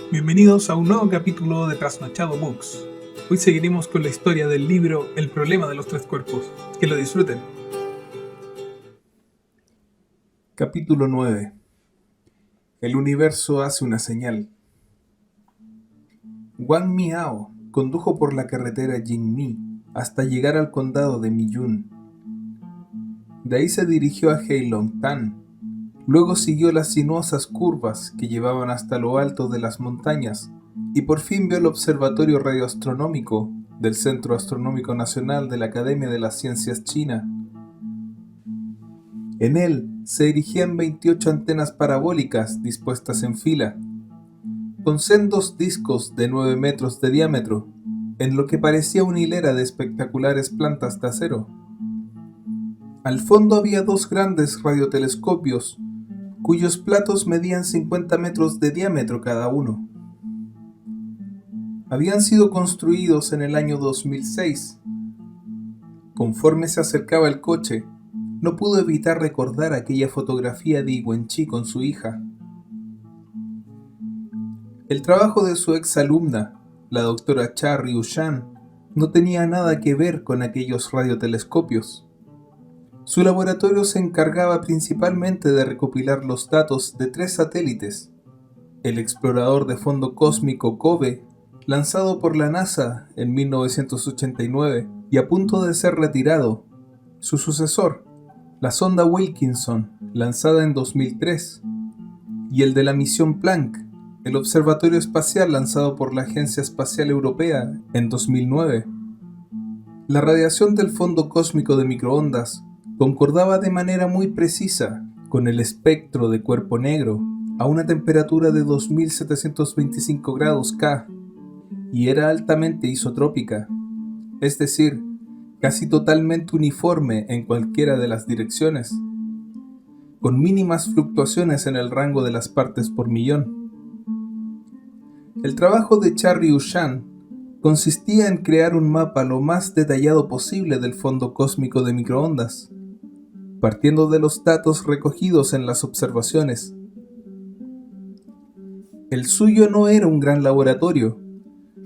Bienvenidos a un nuevo capítulo de Trasnochado Books. Hoy seguiremos con la historia del libro El problema de los tres cuerpos. Que lo disfruten. Capítulo 9. El universo hace una señal. Wang Miao condujo por la carretera Jingmi hasta llegar al condado de Miyun. De ahí se dirigió a Heilongtan. Luego siguió las sinuosas curvas que llevaban hasta lo alto de las montañas y por fin vio el observatorio radioastronómico del Centro Astronómico Nacional de la Academia de las Ciencias China. En él se erigían 28 antenas parabólicas dispuestas en fila, con sendos discos de 9 metros de diámetro, en lo que parecía una hilera de espectaculares plantas de acero. Al fondo había dos grandes radiotelescopios, cuyos platos medían 50 metros de diámetro cada uno. Habían sido construidos en el año 2006. Conforme se acercaba el coche, no pudo evitar recordar aquella fotografía de Wenqi con su hija. El trabajo de su exalumna, la doctora Cha Ryu-shan, no tenía nada que ver con aquellos radiotelescopios. Su laboratorio se encargaba principalmente de recopilar los datos de 3 satélites: el explorador de fondo cósmico COBE, lanzado por la NASA en 1989 y a punto de ser retirado; su sucesor, la sonda Wilkinson, lanzada en 2003, y el de la misión Planck, el observatorio espacial lanzado por la Agencia Espacial Europea en 2009. La radiación del fondo cósmico de microondas concordaba de manera muy precisa con el espectro de cuerpo negro a una temperatura de 2725 grados K y era altamente isotrópica, es decir, casi totalmente uniforme en cualquiera de las direcciones, con mínimas fluctuaciones en el rango de las partes por millón. El trabajo de Cha Ryu-shan consistía en crear un mapa lo más detallado posible del fondo cósmico de microondas, partiendo de los datos recogidos en las observaciones. El suyo no era un gran laboratorio.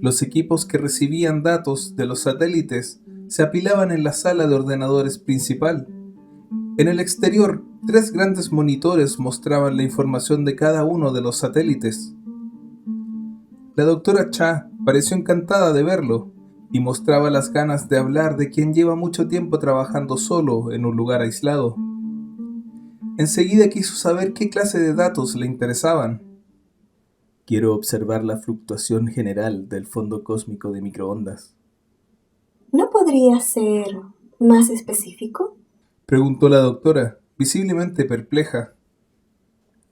Los equipos que recibían datos de los satélites se apilaban en la sala de ordenadores principal. En el exterior, 3 grandes monitores mostraban la información de cada uno de los satélites. La doctora Cha pareció encantada de verlo y mostraba las ganas de hablar de quien lleva mucho tiempo trabajando solo en un lugar aislado. Enseguida quiso saber qué clase de datos le interesaban. Quiero observar la fluctuación general del fondo cósmico de microondas. ¿No podría ser más específico? Preguntó la doctora, visiblemente perpleja.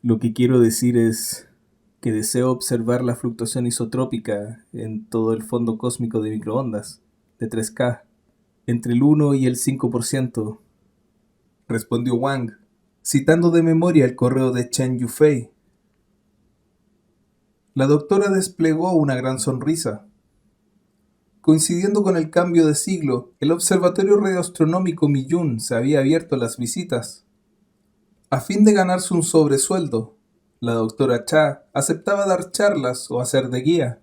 Lo que quiero decir es que deseo observar la fluctuación isotrópica en todo el fondo cósmico de microondas, de 3K, entre el 1 y el 5%, respondió Wang, citando de memoria el correo de Chen Yufei. La doctora desplegó una gran sonrisa. Coincidiendo con el cambio de siglo, el Observatorio Radioastronómico Miyun se había abierto a las visitas. A fin de ganarse un sobresueldo, la doctora Cha aceptaba dar charlas o hacer de guía.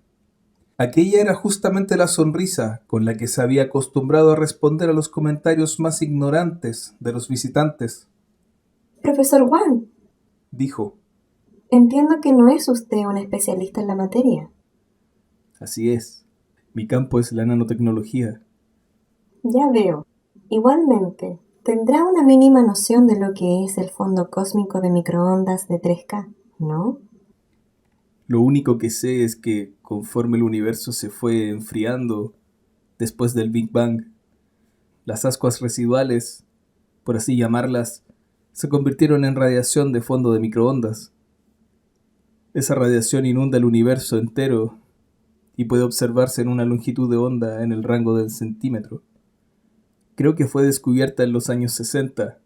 Aquella era justamente la sonrisa con la que se había acostumbrado a responder a los comentarios más ignorantes de los visitantes. Profesor Wang, Dijo. entiendo que no es usted un especialista en la materia. Así es. Mi campo es la nanotecnología. Ya veo. Igualmente, tendrá una mínima noción de lo que es el fondo cósmico de microondas de 3K, ¿no? Lo único que sé es que conforme el universo se fue enfriando después del Big Bang, las ascuas residuales, por así llamarlas, se convirtieron en radiación de fondo de microondas. Esa radiación inunda el universo entero y puede observarse en una longitud de onda en el rango del centímetro. Creo que fue descubierta en los años 60,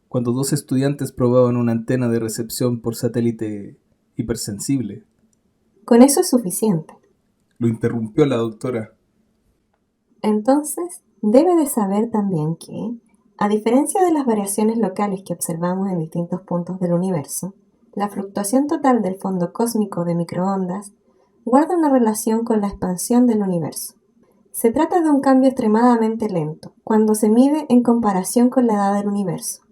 cuando 2 estudiantes probaban una antena de recepción por satélite hipersensible. Con eso es suficiente. Lo interrumpió la doctora. Entonces, debe de saber también que, a diferencia de las variaciones locales que observamos en distintos puntos del universo, la fluctuación total del fondo cósmico de microondas guarda una relación con la expansión del universo. Se trata de un cambio extremadamente lento, cuando se mide en comparación con la edad del universo.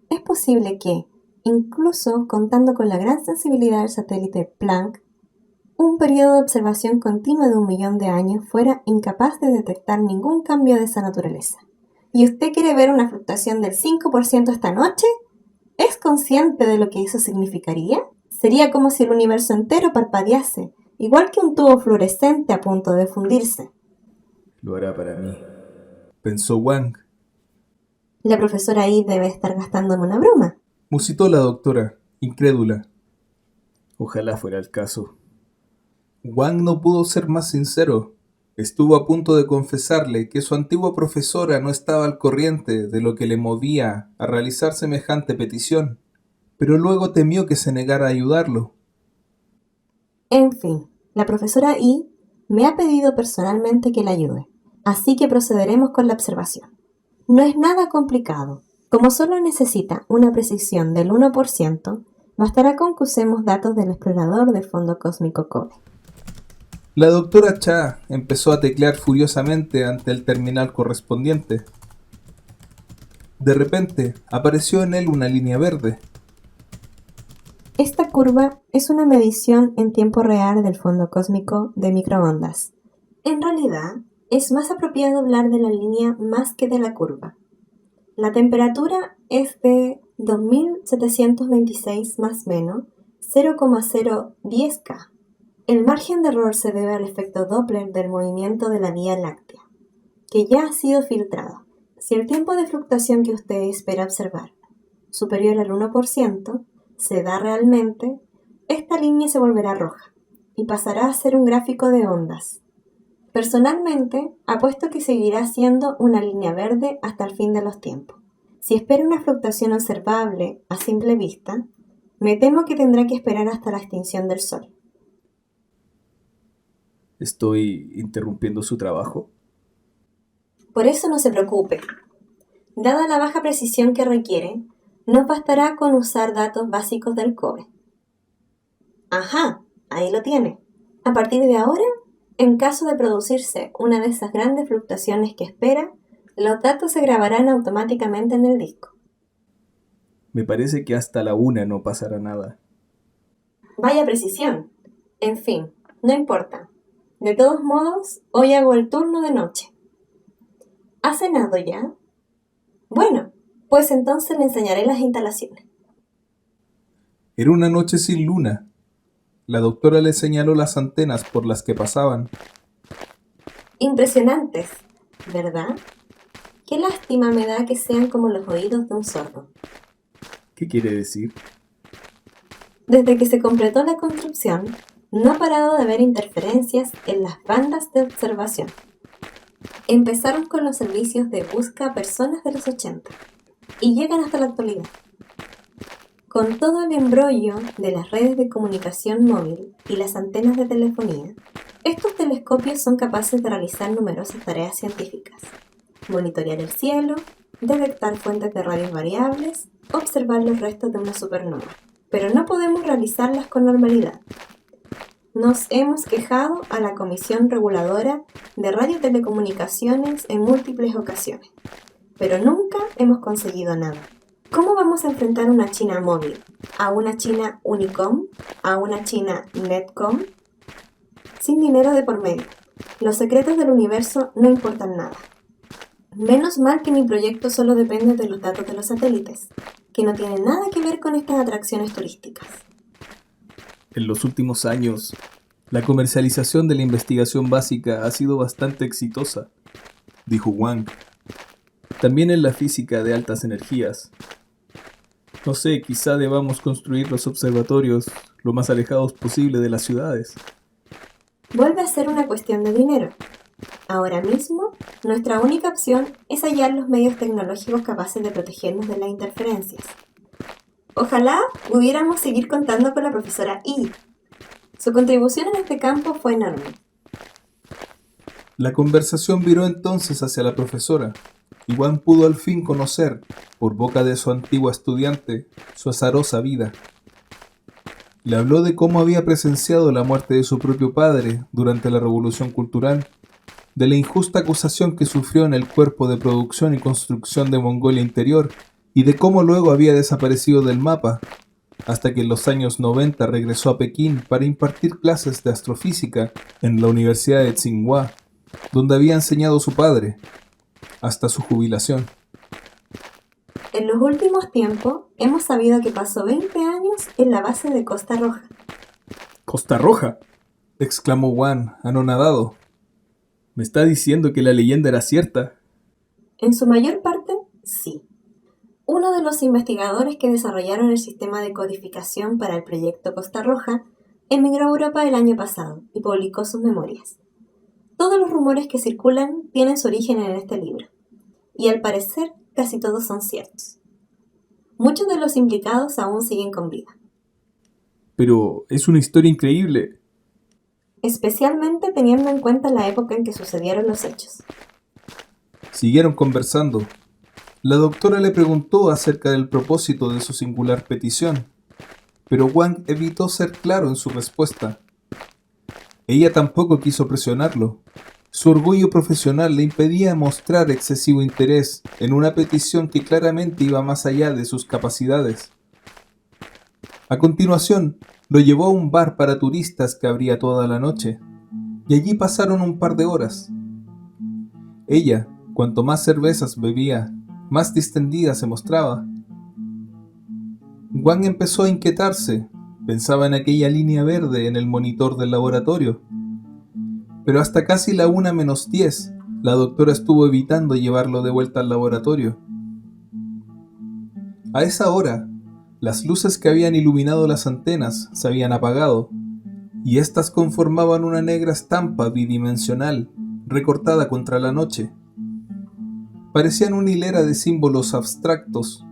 Es posible que, incluso contando con la gran sensibilidad del satélite Planck, un periodo de observación continua de 1.000.000 de años fuera incapaz de detectar ningún cambio de esa naturaleza. ¿Y usted quiere ver una fluctuación del 5% esta noche? ¿Es consciente de lo que eso significaría? Sería como si el universo entero parpadease, igual que un tubo fluorescente a punto de fundirse. Lo hará para mí, pensó Wang. La profesora Yi debe estar gastándome una broma, Musitó la doctora, incrédula. Ojalá fuera el caso. Wang no pudo ser más sincero. Estuvo a punto de confesarle que su antigua profesora no estaba al corriente de lo que le movía a realizar semejante petición, pero luego temió que se negara a ayudarlo. En fin, la profesora Yi me ha pedido personalmente que la ayude, así que procederemos con la observación. No es nada complicado. Como solo necesita una precisión del 1%, bastará con que usemos datos del explorador del fondo cósmico Kobe. La doctora Cha empezó a teclear furiosamente ante el terminal correspondiente. De repente, apareció en él una línea verde. Esta curva es una medición en tiempo real del fondo cósmico de microondas. En realidad, es más apropiado hablar de la línea más que de la curva. La temperatura es de 2726 más menos 0,010 K. El margen de error se debe al efecto Doppler del movimiento de la Vía Láctea, que ya ha sido filtrado. Si el tiempo de fluctuación que usted espera observar superior al 1% se da realmente, esta línea se volverá roja y pasará a ser un gráfico de ondas. Personalmente, apuesto que seguirá siendo una línea verde hasta el fin de los tiempos. Si espera una fluctuación observable a simple vista, me temo que tendrá que esperar hasta la extinción del Sol. ¿Estoy interrumpiendo su trabajo? Por eso no se preocupe. Dada la baja precisión que requiere, no bastará con usar datos básicos del COBE. Ajá, ahí lo tiene. A partir de ahora, en caso de producirse una de esas grandes fluctuaciones que espera, los datos se grabarán automáticamente en el disco. Me parece que hasta la 1 no pasará nada. Vaya precisión. En fin, no importa. De todos modos, hoy hago el turno de noche. ¿Ha cenado ya? Bueno, pues entonces le enseñaré las instalaciones. Era una noche sin luna. La doctora le señaló las antenas por las que pasaban. Impresionantes, ¿verdad? Qué lástima me da que sean como los oídos de un sordo. ¿Qué quiere decir? Desde que se completó la construcción, no ha parado de haber interferencias en las bandas de observación. Empezaron con los servicios de busca a personas de los 80 y llegan hasta la actualidad. Con todo el embrollo de las redes de comunicación móvil y las antenas de telefonía, estos telescopios son capaces de realizar numerosas tareas científicas: monitorear el cielo, detectar fuentes de radios variables, observar los restos de una supernova. Pero no podemos realizarlas con normalidad. Nos hemos quejado a la Comisión Reguladora de Radiotelecomunicaciones en múltiples ocasiones, pero nunca hemos conseguido nada. ¿Cómo vamos a enfrentar una China móvil? ¿A una China Unicom? ¿A una China Netcom? Sin dinero de por medio. Los secretos del universo no importan nada. Menos mal que mi proyecto solo depende de los datos de los satélites, que no tienen nada que ver con estas atracciones turísticas. En los últimos años, la comercialización de la investigación básica ha sido bastante exitosa, dijo Wang. También en la física de altas energías. No sé, quizá debamos construir los observatorios lo más alejados posible de las ciudades. Vuelve a ser una cuestión de dinero. Ahora mismo, nuestra única opción es hallar los medios tecnológicos capaces de protegernos de las interferencias. Ojalá pudiéramos seguir contando con la profesora Yi. Su contribución en este campo fue enorme. La conversación viró entonces hacia la profesora, y Wang pudo al fin conocer, por boca de su antigua estudiante, su azarosa vida. Le habló de cómo había presenciado la muerte de su propio padre durante la Revolución Cultural, de la injusta acusación que sufrió en el cuerpo de producción y construcción de Mongolia Interior y de cómo luego había desaparecido del mapa, hasta que en los años 90 regresó a Pekín para impartir clases de astrofísica en la Universidad de Tsinghua, donde había enseñado su padre, hasta su jubilación. En los últimos tiempos hemos sabido que pasó 20 años en la base de Costa Roja. ¿Costa Roja?, exclamó Wan, anonadado. ¿Me está diciendo que la leyenda era cierta? En su mayor parte, sí. Uno de los investigadores que desarrollaron el sistema de codificación para el proyecto Costa Roja emigró a Europa el año pasado y publicó sus memorias. Todos los rumores que circulan tienen su origen en este libro, y al parecer casi todos son ciertos. Muchos de los implicados aún siguen con vida. Pero es una historia increíble. Especialmente teniendo en cuenta la época en que sucedieron los hechos. Siguieron conversando. La doctora le preguntó acerca del propósito de su singular petición, pero Wang evitó ser claro en su respuesta. Ella tampoco quiso presionarlo. Su orgullo profesional le impedía mostrar excesivo interés en una petición que claramente iba más allá de sus capacidades. A continuación, lo llevó a un bar para turistas que abría toda la noche, y allí pasaron un par de horas. Ella, cuanto más cervezas bebía, más distendida se mostraba. Wang empezó a inquietarse, pensaba en aquella línea verde en el monitor del laboratorio. Pero hasta casi la 1:10, la doctora estuvo evitando llevarlo de vuelta al laboratorio. A esa hora, las luces que habían iluminado las antenas se habían apagado, y éstas conformaban una negra estampa bidimensional, recortada contra la noche. Parecían una hilera de símbolos abstractos.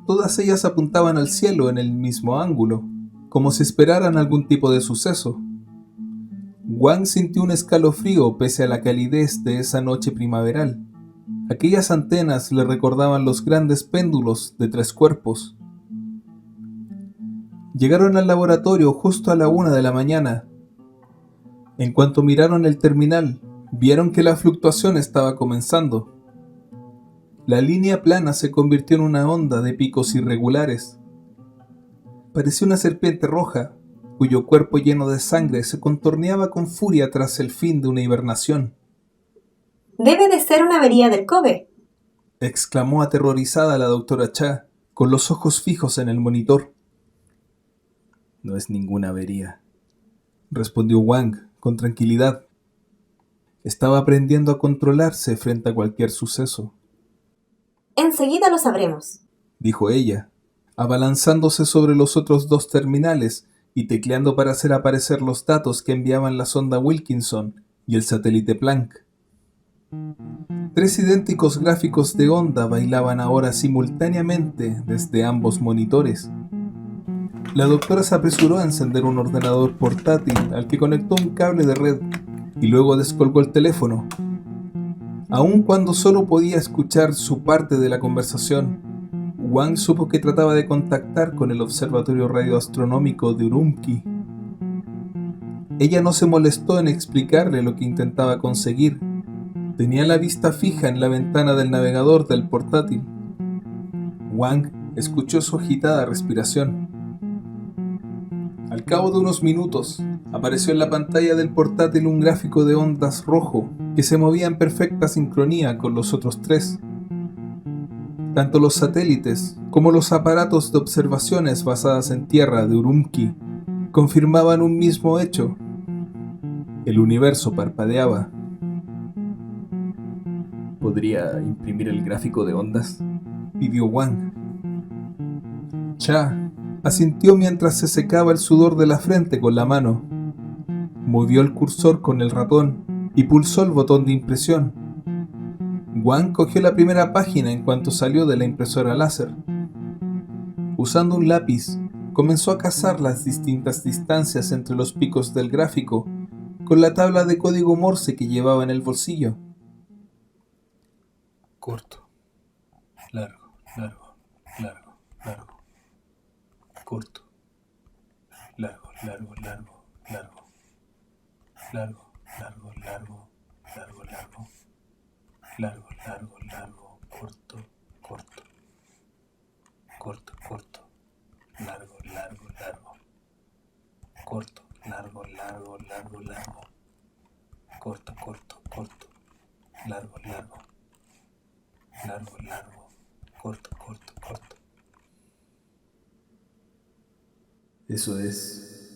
Todas ellas apuntaban al cielo en el mismo ángulo, como si esperaran algún tipo de suceso. Wang sintió un escalofrío pese a la calidez de esa noche primaveral. Aquellas antenas le recordaban los grandes péndulos de 3 cuerpos. Llegaron al laboratorio justo a la 1 de la mañana. En cuanto miraron el terminal, vieron que la fluctuación estaba comenzando. La línea plana se convirtió en una onda de picos irregulares. Parecía una serpiente roja, cuyo cuerpo lleno de sangre se contorneaba con furia tras el fin de una hibernación. Debe de ser una avería del Kobe, exclamó aterrorizada la doctora Cha, con los ojos fijos en el monitor. No es ninguna avería, respondió Wang con tranquilidad. Estaba aprendiendo a controlarse frente a cualquier suceso. Enseguida lo sabremos, dijo ella, abalanzándose sobre los otros 2 terminales y tecleando para hacer aparecer los datos que enviaban la sonda Wilkinson y el satélite Planck. 3 idénticos gráficos de onda bailaban ahora simultáneamente desde ambos monitores. La doctora se apresuró a encender un ordenador portátil al que conectó un cable de red y luego descolgó el teléfono. Aun cuando solo podía escuchar su parte de la conversación, Wang supo que trataba de contactar con el Observatorio Radioastronómico de Urumqi. Ella no se molestó en explicarle lo que intentaba conseguir. Tenía la vista fija en la ventana del navegador del portátil. Wang escuchó su agitada respiración. Al cabo de unos minutos, apareció en la pantalla del portátil un gráfico de ondas rojo que se movía en perfecta sincronía con los otros 3. Tanto los satélites como los aparatos de observaciones basadas en tierra de Urumqi confirmaban un mismo hecho. El universo parpadeaba. ¿Podría imprimir el gráfico de ondas?, pidió Wang. Cha asintió mientras se secaba el sudor de la frente con la mano. Movió el cursor con el ratón y pulsó el botón de impresión. Wang cogió la primera página en cuanto salió de la impresora láser. Usando un lápiz, comenzó a cazar las distintas distancias entre los picos del gráfico con la tabla de código Morse que llevaba en el bolsillo. Corto, largo, largo, largo, largo, corto, largo, largo, largo, largo, largo, largo, largo, largo, largo, largo, largo, largo, corto, corto, corto, corto, largo, largo, largo, corto, largo, largo, largo, largo, corto, corto, corto, largo, largo, largo, largo, corto, corto, corto. Eso es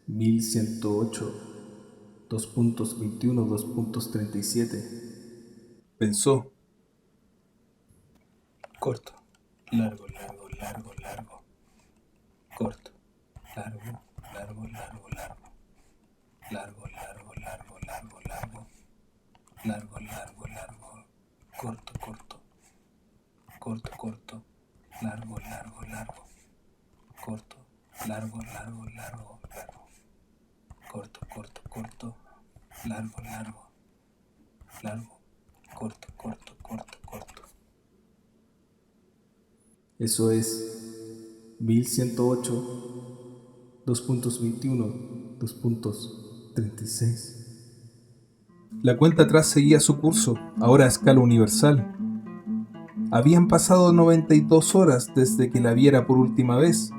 1108, 2.21, 2.37. Pensó. Corto, largo, largo, largo, largo, corto, largo, largo, largo, largo, largo, largo, largo, largo, largo, largo, largo, largo, corto, corto, corto, corto, largo, largo, largo, corto, largo, largo, largo, largo, corto, corto, corto, largo, largo, largo, corto, corto, corto, corto. Eso es 1108, 2.21, 2.36. La cuenta atrás seguía su curso, ahora a escala universal. Habían pasado 92 horas desde que la viera por última vez.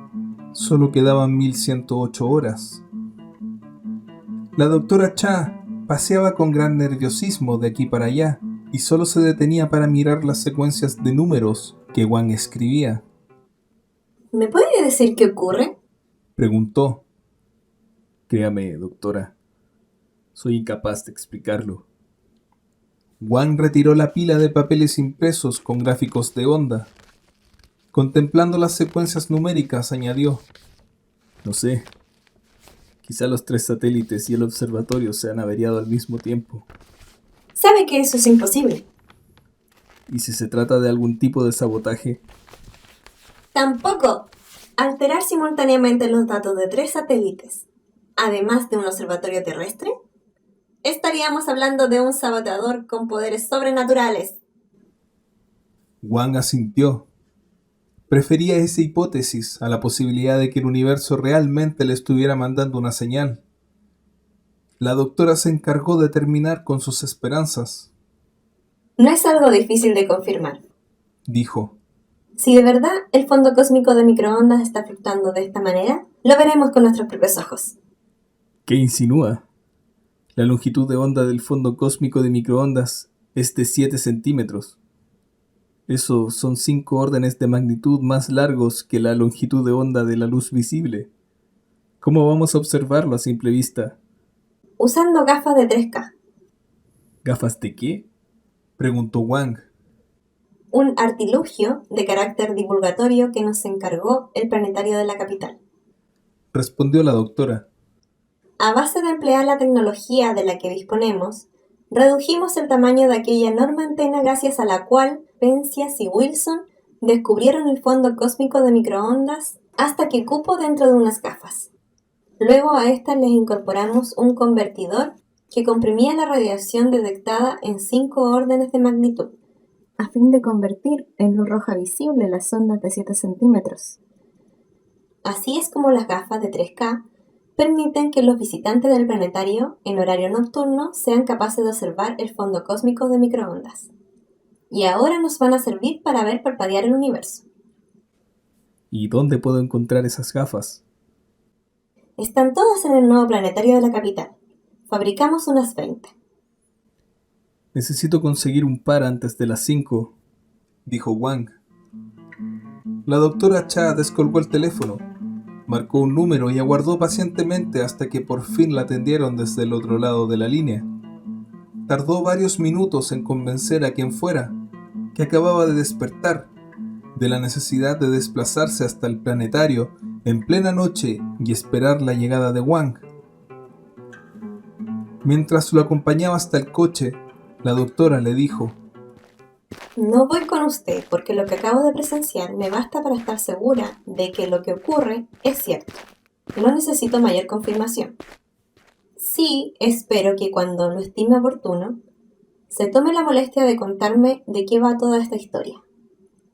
Solo quedaban 1108 horas. La doctora Cha paseaba con gran nerviosismo de aquí para allá y solo se detenía para mirar las secuencias de números que Wang escribía. ¿Me puede decir qué ocurre? Preguntó. Créame, doctora, soy incapaz de explicarlo. Wang retiró la pila de papeles impresos con gráficos de onda. Contemplando las secuencias numéricas, añadió: No sé, quizá los 3 satélites y el observatorio se han averiado al mismo tiempo. Sabe que eso es imposible. ¿Y si se trata de algún tipo de sabotaje? Tampoco. Alterar simultáneamente los datos de 3 satélites, además de un observatorio terrestre, estaríamos hablando de un saboteador con poderes sobrenaturales. Wang asintió. Prefería esa hipótesis a la posibilidad de que el universo realmente le estuviera mandando una señal. La doctora se encargó de terminar con sus esperanzas. No es algo difícil de confirmar. Dijo. Si de verdad el fondo cósmico de microondas está fluctuando de esta manera, lo veremos con nuestros propios ojos. ¿Qué insinúa? La longitud de onda del fondo cósmico de microondas es de 7 centímetros. Eso son 5 órdenes de magnitud más largos que la longitud de onda de la luz visible. ¿Cómo vamos a observarlo a simple vista? Usando gafas de 3K. ¿Gafas de qué? Preguntó Wang. Un artilugio de carácter divulgatorio que nos encargó el planetario de la capital. Respondió la doctora. A base de emplear la tecnología de la que disponemos, redujimos el tamaño de aquella enorme antena gracias a la cual Penzias y Wilson descubrieron el fondo cósmico de microondas hasta que cupo dentro de unas gafas. Luego a estas les incorporamos un convertidor que comprimía la radiación detectada en 5 órdenes de magnitud, a fin de convertir en luz roja visible las ondas de 7 centímetros. Así es como las gafas de 3K permiten que los visitantes del planetario en horario nocturno sean capaces de observar el fondo cósmico de microondas. Y ahora nos van a servir para ver parpadear el universo. ¿Y dónde puedo encontrar esas gafas? Están todas en el nuevo planetario de la capital. Fabricamos unas 20. Necesito conseguir un par antes de las 5, dijo Wang. La doctora Cha descolgó el teléfono, marcó un número y aguardó pacientemente hasta que por fin la atendieron desde el otro lado de la línea. Tardó varios minutos en convencer a quien fuera, que acababa de despertar, de la necesidad de desplazarse hasta el planetario en plena noche y esperar la llegada de Wang. Mientras lo acompañaba hasta el coche, la doctora le dijo: No voy con usted porque lo que acabo de presenciar me basta para estar segura de que lo que ocurre es cierto. No necesito mayor confirmación. Sí, espero que cuando lo estime oportuno, se tome la molestia de contarme de qué va toda esta historia.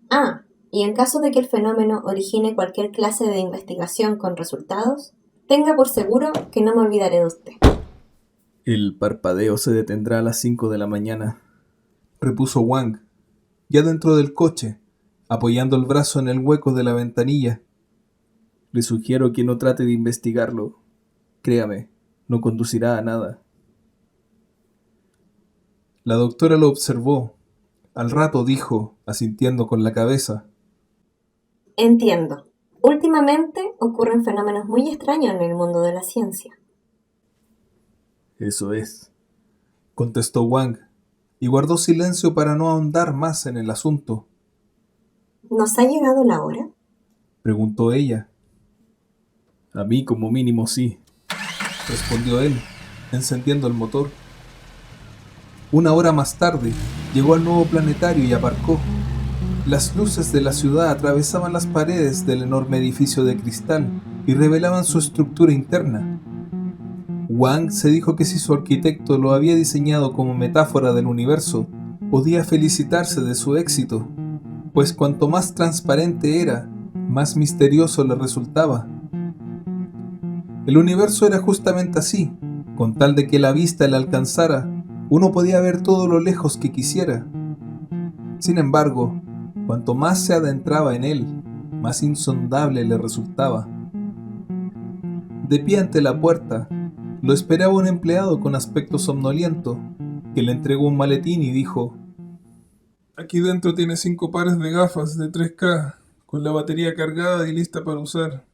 Ah, y en caso de que el fenómeno origine cualquier clase de investigación con resultados, Tenga por seguro que no me olvidaré de usted. El parpadeo se detendrá a las 5 de la mañana, repuso Wang, ya dentro del coche, apoyando el brazo en el hueco de la ventanilla. Le sugiero que no trate de investigarlo. Créame, no conducirá a nada. La doctora lo observó. Al rato dijo, asintiendo con la cabeza: Entiendo. Últimamente ocurren fenómenos muy extraños en el mundo de la ciencia. Eso es, contestó Wang, y guardó silencio para no ahondar más en el asunto. ¿Nos ha llegado la hora? Preguntó ella. A mí como mínimo sí, respondió él, encendiendo el motor. Una hora más tarde, llegó al nuevo planetario y aparcó. Las luces de la ciudad atravesaban las paredes del enorme edificio de cristal y revelaban su estructura interna. Wang se dijo que si su arquitecto lo había diseñado como metáfora del universo, podía felicitarse de su éxito, pues cuanto más transparente era, más misterioso le resultaba. El universo era justamente así, con tal de que la vista le alcanzara, uno podía ver todo lo lejos que quisiera. Sin embargo, cuanto más se adentraba en él, más insondable le resultaba. De pie ante la puerta, lo esperaba un empleado con aspecto somnoliento, que le entregó un maletín y dijo: Aquí dentro tiene 5 pares de gafas de 3K, con la batería cargada y lista para usar.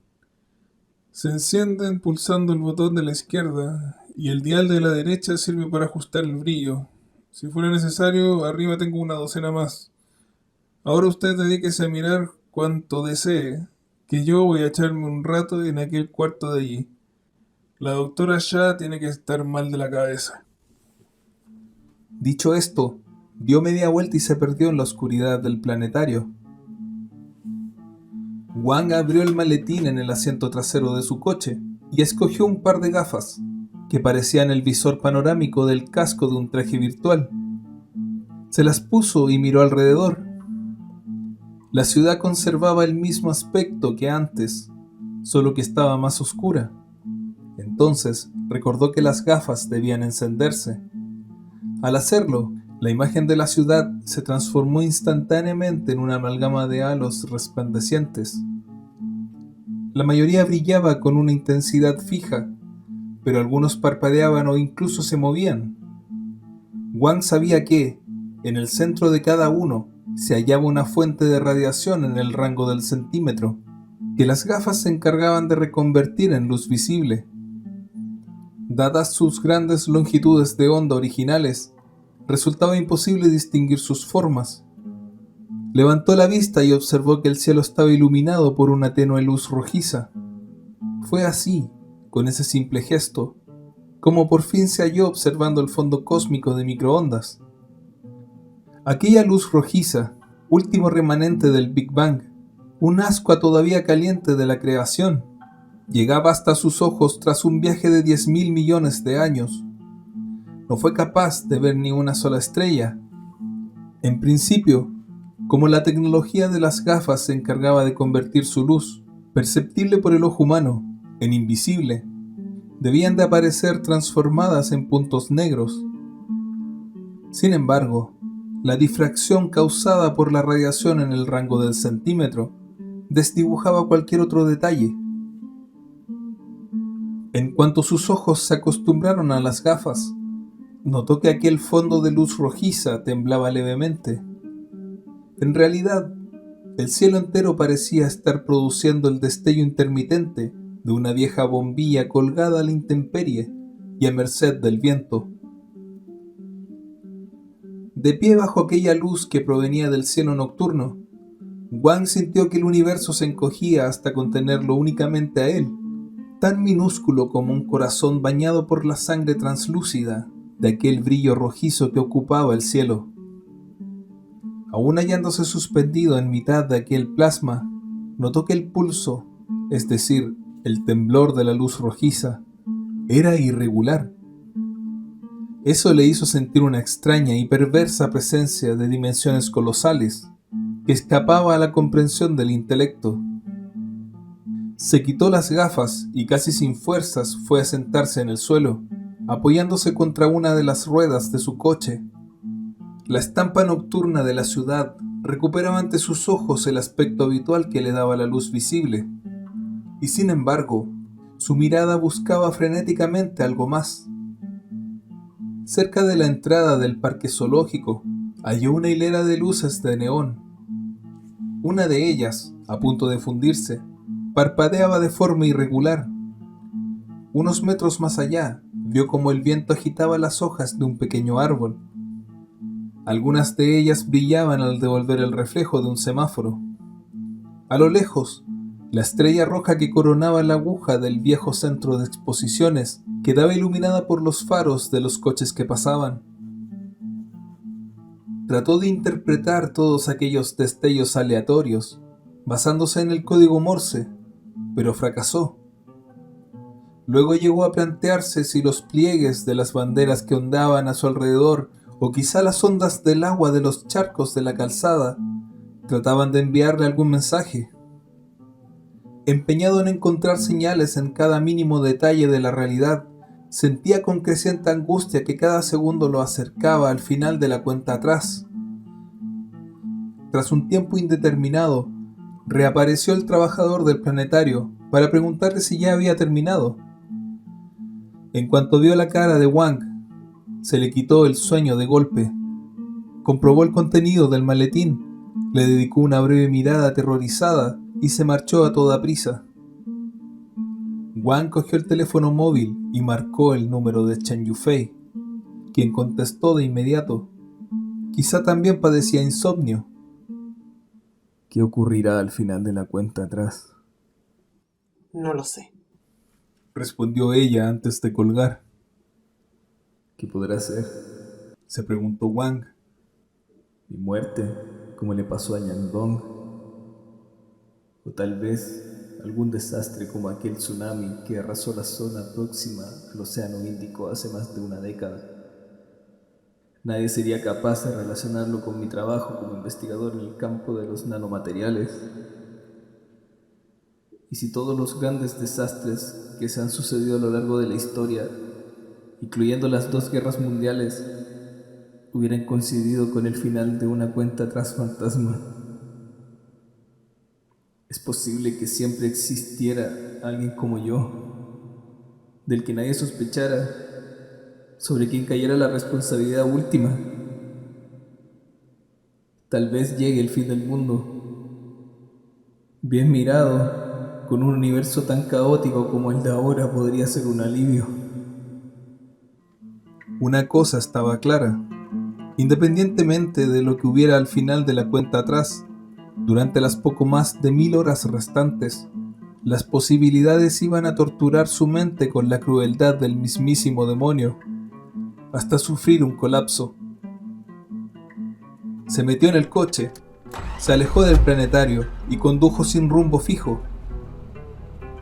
Se encienden pulsando el botón de la izquierda y el dial de la derecha sirve para ajustar el brillo. Si fuera necesario, arriba tengo una docena más. Ahora usted dedíquese a mirar cuanto desee, que yo voy a echarme un rato en aquel cuarto de allí. La doctora Shah tiene que estar mal de la cabeza. Dicho esto, dio media vuelta y se perdió en la oscuridad del planetario. Wang abrió el maletín en el asiento trasero de su coche y escogió un par de gafas, que parecían el visor panorámico del casco de un traje virtual. Se las puso y miró alrededor. La ciudad conservaba el mismo aspecto que antes, solo que estaba más oscura. Entonces recordó que las gafas debían encenderse. Al hacerlo, la imagen de la ciudad se transformó instantáneamente en una amalgama de halos resplandecientes. La mayoría brillaba con una intensidad fija, pero algunos parpadeaban o incluso se movían. Wang sabía que, en el centro de cada uno, se hallaba una fuente de radiación en el rango del centímetro, que las gafas se encargaban de reconvertir en luz visible. Dadas sus grandes longitudes de onda originales, resultaba imposible distinguir sus formas. Levantó la vista y observó que el cielo estaba iluminado por una tenue luz rojiza. Fue así, con ese simple gesto, como por fin se halló observando el fondo cósmico de microondas. Aquella luz rojiza, último remanente del Big Bang, un ascua todavía caliente de la creación, llegaba hasta sus ojos tras un viaje de 10.000 millones de años. No fue capaz de ver ni una sola estrella. En principio, como la tecnología de las gafas se encargaba de convertir su luz, perceptible por el ojo humano, en invisible, debían de aparecer transformadas en puntos negros. Sin embargo, la difracción causada por la radiación en el rango del centímetro desdibujaba cualquier otro detalle. En cuanto sus ojos se acostumbraron a las gafas, notó que aquel fondo de luz rojiza temblaba levemente. En realidad, el cielo entero parecía estar produciendo el destello intermitente de una vieja bombilla colgada a la intemperie y a merced del viento. De pie bajo aquella luz que provenía del cielo nocturno, Wang sintió que el universo se encogía hasta contenerlo únicamente a él, tan minúsculo como un corazón bañado por la sangre translúcida de aquel brillo rojizo que ocupaba el cielo. Aún hallándose suspendido en mitad de aquel plasma, notó que el pulso, es decir, el temblor de la luz rojiza, era irregular. Eso le hizo sentir una extraña y perversa presencia de dimensiones colosales, que escapaba a la comprensión del intelecto. Se quitó las gafas y casi sin fuerzas fue a sentarse en el suelo, apoyándose contra una de las ruedas de su coche. La estampa nocturna de la ciudad recuperaba ante sus ojos el aspecto habitual que le daba la luz visible, y sin embargo, su mirada buscaba frenéticamente algo más. Cerca de la entrada del parque zoológico, halló una hilera de luces de neón. Una de ellas, a punto de fundirse, parpadeaba de forma irregular. Unos metros más allá, vio cómo el viento agitaba las hojas de un pequeño árbol. Algunas de ellas brillaban al devolver el reflejo de un semáforo. A lo lejos, la estrella roja que coronaba la aguja del viejo centro de exposiciones quedaba iluminada por los faros de los coches que pasaban. Trató de interpretar todos aquellos destellos aleatorios, basándose en el código Morse, pero fracasó. Luego llegó a plantearse si los pliegues de las banderas que ondeaban a su alrededor, o quizá las ondas del agua de los charcos de la calzada, trataban de enviarle algún mensaje. Empeñado en encontrar señales en cada mínimo detalle de la realidad, sentía con creciente angustia que cada segundo lo acercaba al final de la cuenta atrás. Tras un tiempo indeterminado, reapareció el trabajador del planetario para preguntarle si ya había terminado. En cuanto vio la cara de Wang, se le quitó el sueño de golpe. Comprobó el contenido del maletín, le dedicó una breve mirada aterrorizada y se marchó a toda prisa. Wang cogió el teléfono móvil y marcó el número de Chen Yufei, quien contestó de inmediato. Quizá también padecía insomnio. ¿Qué ocurrirá al final de la cuenta atrás? No lo sé. Respondió ella antes de colgar. ¿Qué podrá ser? Se preguntó Wang. ¿Mi muerte, como le pasó a Yangdong? O tal vez algún desastre como aquel tsunami que arrasó la zona próxima al Océano Índico hace más de una década. Nadie sería capaz de relacionarlo con mi trabajo como investigador en el campo de los nanomateriales. Y si todos los grandes desastres que se han sucedido a lo largo de la historia, incluyendo las 2 guerras mundiales, hubieran coincidido con el final de una cuenta atrás fantasma. Es posible que siempre existiera alguien como yo, del que nadie sospechara, sobre quien cayera la responsabilidad última. Tal vez llegue el fin del mundo. Bien mirado, con un universo tan caótico como el de ahora podría ser un alivio. Una cosa estaba clara. Independientemente de lo que hubiera al final de la cuenta atrás, durante las poco más de 1000 horas restantes, las posibilidades iban a torturar su mente con la crueldad del mismísimo demonio, hasta sufrir un colapso. Se metió en el coche, se alejó del planetario y condujo sin rumbo fijo.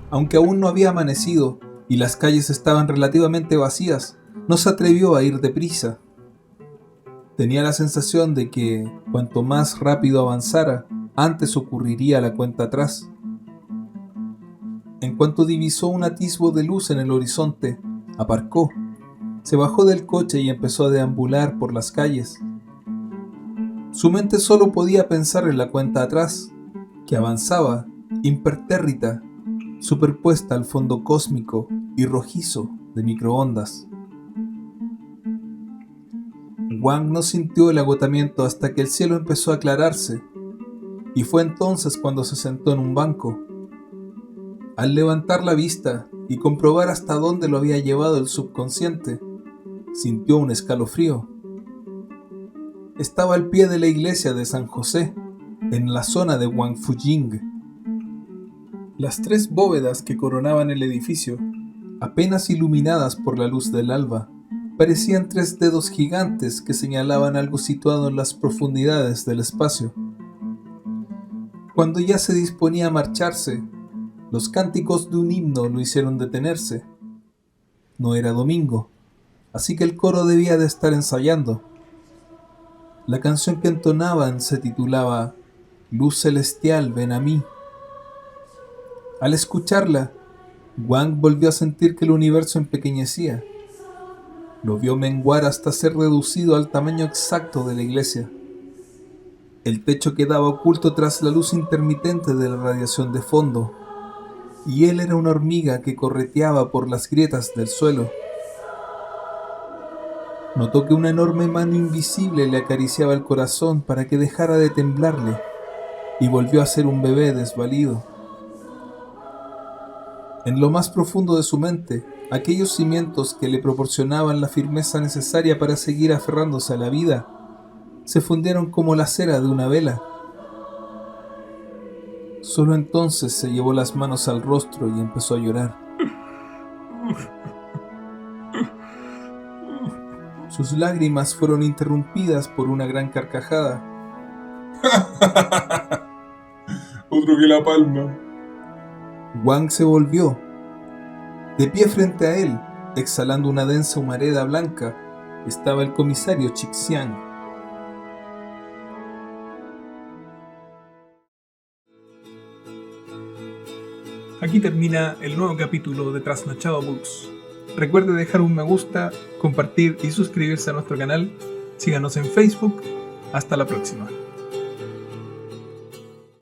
Aunque aún no había amanecido y las calles estaban relativamente vacías, no se atrevió a ir deprisa. Tenía la sensación de que, cuanto más rápido avanzara, antes ocurriría la cuenta atrás. En cuanto divisó un atisbo de luz en el horizonte, aparcó, se bajó del coche y empezó a deambular por las calles. Su mente solo podía pensar en la cuenta atrás, que avanzaba, impertérrita, superpuesta al fondo cósmico y rojizo de microondas. Wang no sintió el agotamiento hasta que el cielo empezó a aclararse, y fue entonces cuando se sentó en un banco. Al levantar la vista y comprobar hasta dónde lo había llevado el subconsciente, sintió un escalofrío. Estaba al pie de la iglesia de San José, en la zona de Wangfujing. Las 3 bóvedas que coronaban el edificio, apenas iluminadas por la luz del alba, parecían 3 dedos gigantes que señalaban algo situado en las profundidades del espacio. Cuando ya se disponía a marcharse, los cánticos de un himno lo hicieron detenerse. No era domingo, así que el coro debía de estar ensayando. La canción que entonaban se titulaba Luz celestial, ven a mí. Al escucharla, Wang volvió a sentir que el universo empequeñecía. Lo vio menguar hasta ser reducido al tamaño exacto de la iglesia. El techo quedaba oculto tras la luz intermitente de la radiación de fondo, y él era una hormiga que correteaba por las grietas del suelo. Notó que una enorme mano invisible le acariciaba el corazón para que dejara de temblarle, y volvió a ser un bebé desvalido. En lo más profundo de su mente, aquellos cimientos que le proporcionaban la firmeza necesaria para seguir aferrándose a la vida, se fundieron como la cera de una vela. Solo entonces se llevó las manos al rostro y empezó a llorar. Sus lágrimas fueron interrumpidas por una gran carcajada. Otro que la palma. Wang se volvió. De pie frente a él, exhalando una densa humareda blanca, estaba el comisario Chixiang. Aquí termina el nuevo capítulo de Trasnochado Books. Recuerde dejar un me gusta, compartir y suscribirse a nuestro canal. Síganos en Facebook. Hasta la próxima.